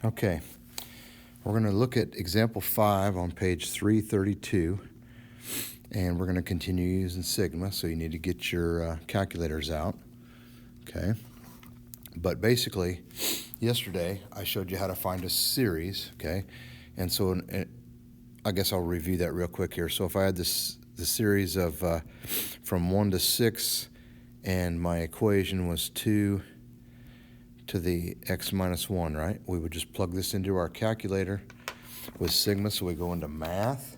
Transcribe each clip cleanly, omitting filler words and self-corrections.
Okay, we're going to look at example 5 on page 332, and we're going to continue using sigma, so you need to get your calculators out, okay? But basically, yesterday I showed you how to find a series, okay? And so I guess I'll review that real quick here. So if I had the series of from 1 to 6, and my equation was 2 to the x minus 1, right? We would just plug this into our calculator with sigma, so we go into math,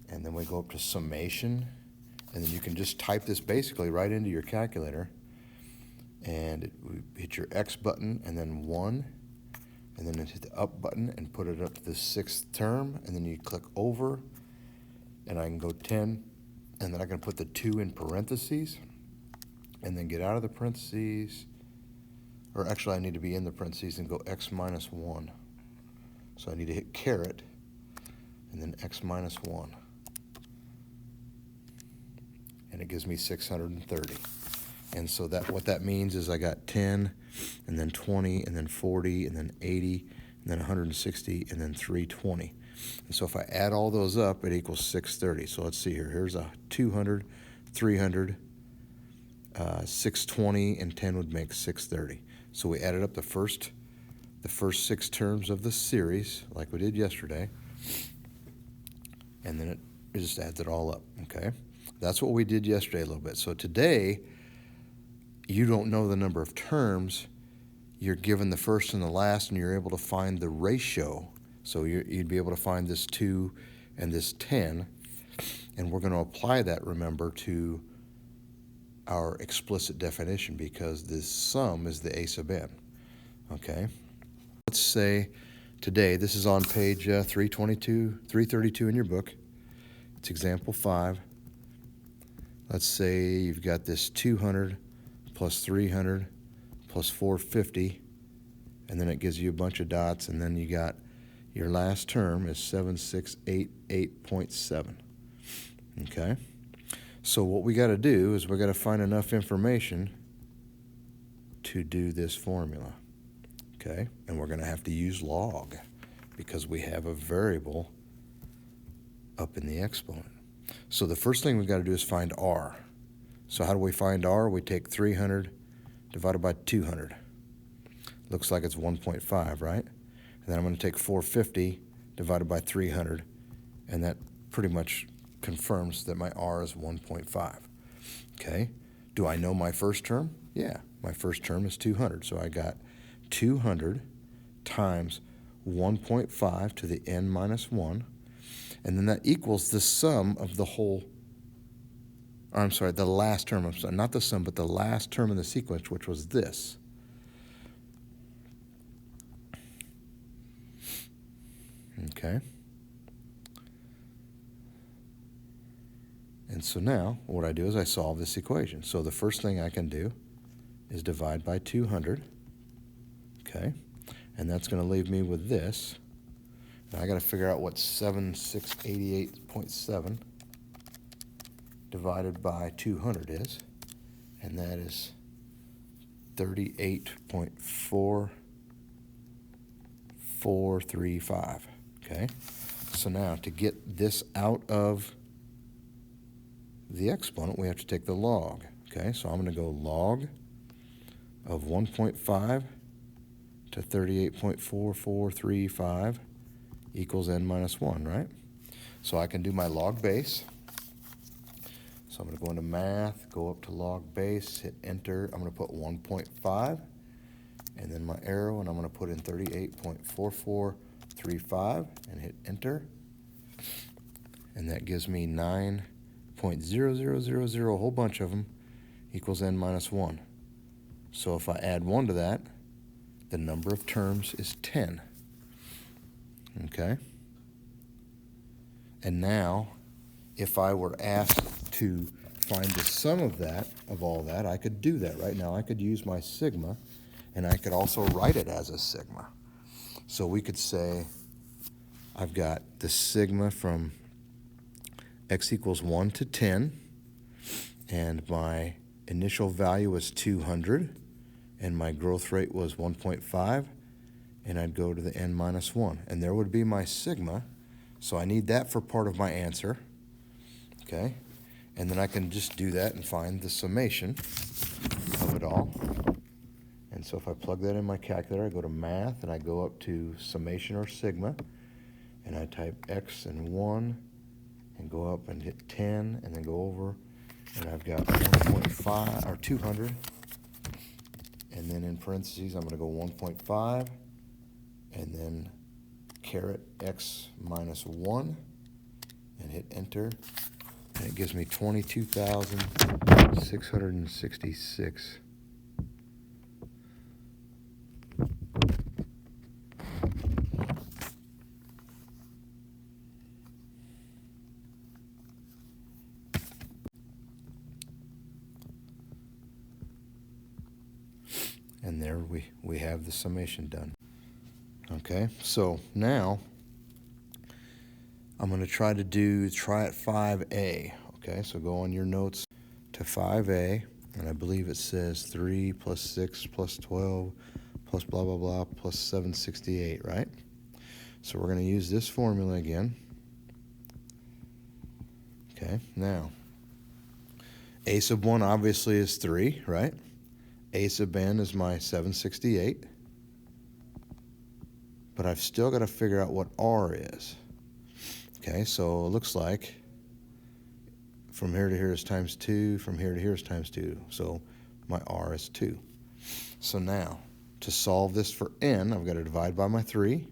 and then we go up to summation, and then you can just type this basically right into your calculator, and hit your X button, and then 1, and then hit the up button and put it up to the 6th term, and then you click over, and I can go 10, and then I can put the 2 in parentheses, and then get out of the parentheses, or actually I need to be in the parentheses and go x minus 1. So I need to hit caret, and then x minus 1. And it gives me 630. And so what that means is I got 10, and then 20, and then 40, and then 80, and then 160, and then 320. And so if I add all those up, it equals 630. So let's see here. Here's a 200, 300, 620, and 10 would make 630. So we added up the first 6 terms of the series, like we did yesterday, and then it just adds it all up, okay? That's what we did yesterday a little bit. So today, you don't know the number of terms. You're given the first and the last, and you're able to find the ratio. So you'd be able to find this 2 and this 10, and we're going to apply that, remember, to our explicit definition, because this sum is the a sub n, okay? Let's say today, this is on page 332 in your book. It's example 5. Let's say you've got this 200 plus 300 plus 450, and then it gives you a bunch of dots, and then you got your last term is 7688.7, okay? So what we got to do is we got to find enough information to do this formula, okay? And we're going to have to use log because we have a variable up in the exponent. So the first thing we got to do is find r. So how do we find r? We take 300 divided by 200. Looks like it's 1.5, right? And then I'm going to take 450 divided by 300, and that pretty much confirms that my r is 1.5. Okay, do I know my first term? Yeah, my first term is 200, so I got 200 times 1.5 to the n minus 1, and then that equals the sum of the whole, I'm sorry, the last term, I'm sorry, not the sum, but the last term in the sequence, which was this. Okay. And so now, what I do is I solve this equation. So the first thing I can do is divide by 200, okay? And that's going to leave me with this. Now I got to figure out what 7688.7 divided by 200 is, and that is 38.4435, okay? So now to get this out of the exponent, we have to take the log, okay? So I'm going to go log of 1.5 to 38.4435 equals n minus 1, right? So I can do my log base. So I'm going to go into math, go up to log base, hit enter. I'm going to put 1.5, and then my arrow, and I'm going to put in 38.4435 and hit enter. And that gives me 9.0000, a whole bunch of them, equals n minus 1. So if I add 1 to that, the number of terms is 10. Okay? And now, if I were asked to find the sum of that, of all that, I could do that right now. I could use my sigma, and I could also write it as a sigma. So we could say I've got the sigma from x equals 1 to 10, and my initial value was 200, and my growth rate was 1.5, and I'd go to the n minus 1. And there would be my sigma. So I need that for part of my answer. Okay? And then I can just do that and find the summation of it all. And so if I plug that in my calculator, I go to math and I go up to summation or sigma, and I type x and 1 and go up and hit 10 and then go over, and I've got 1.5 or 200, and then in parentheses I'm going to go 1.5 and then caret x minus 1 and hit enter, and it gives me 22,666. And there we have the summation done. Okay, so now I'm going to try at 5a. Okay, so go on your notes to 5a, and I believe it says 3 plus 6 plus 12 plus blah, blah, blah plus 768, right? So we're going to use this formula again. Okay, now a sub 1 obviously is 3, right? A sub n is my 768. But I've still got to figure out what r is. Okay, so it looks like from here to here is times 2, from here to here is times 2. So my r is 2. So now, to solve this for n, I've got to divide by my 3.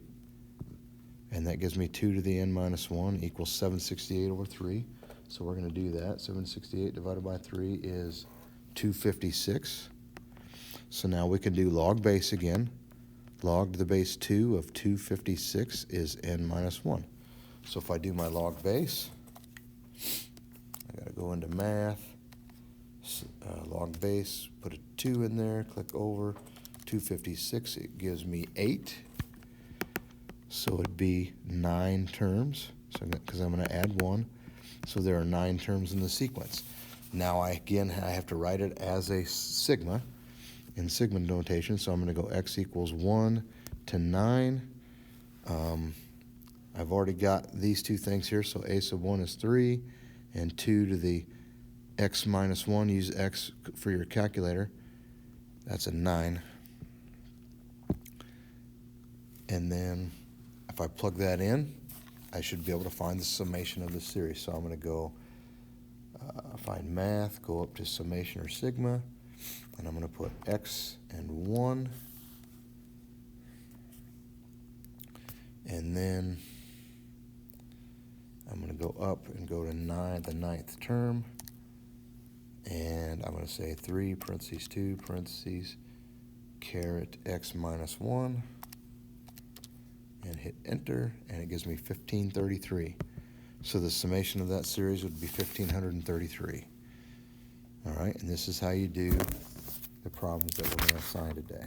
And that gives me 2 to the n minus 1 equals 768 over 3. So we're going to do that. 768 divided by 3 is 256. So now we can do log base again. Log to the base 2 of 256 is n minus 1. So if I do my log base, I got to go into math, log base, put a 2 in there, click over, 256, it gives me 8. So it'd be 9 terms, so because I'm going to add 1. So there are 9 terms in the sequence. Now I have to write it as a sigma, in sigma notation, so I'm going to go x equals 1 to 9. I've already got these two things here, so a sub 1 is 3, and 2 to the x minus 1, use x for your calculator, that's a 9. And then if I plug that in, I should be able to find the summation of the series. So I'm going to go find math, go up to summation or sigma, and I'm going to put x and 1, and then I'm going to go up and go to the 9th term, and I'm going to say 3 parentheses 2 parentheses caret x minus 1 and hit enter, and it gives me 1533. So the summation of that series would be 1533. All right, and this is how you do the problems that we're going to assign today.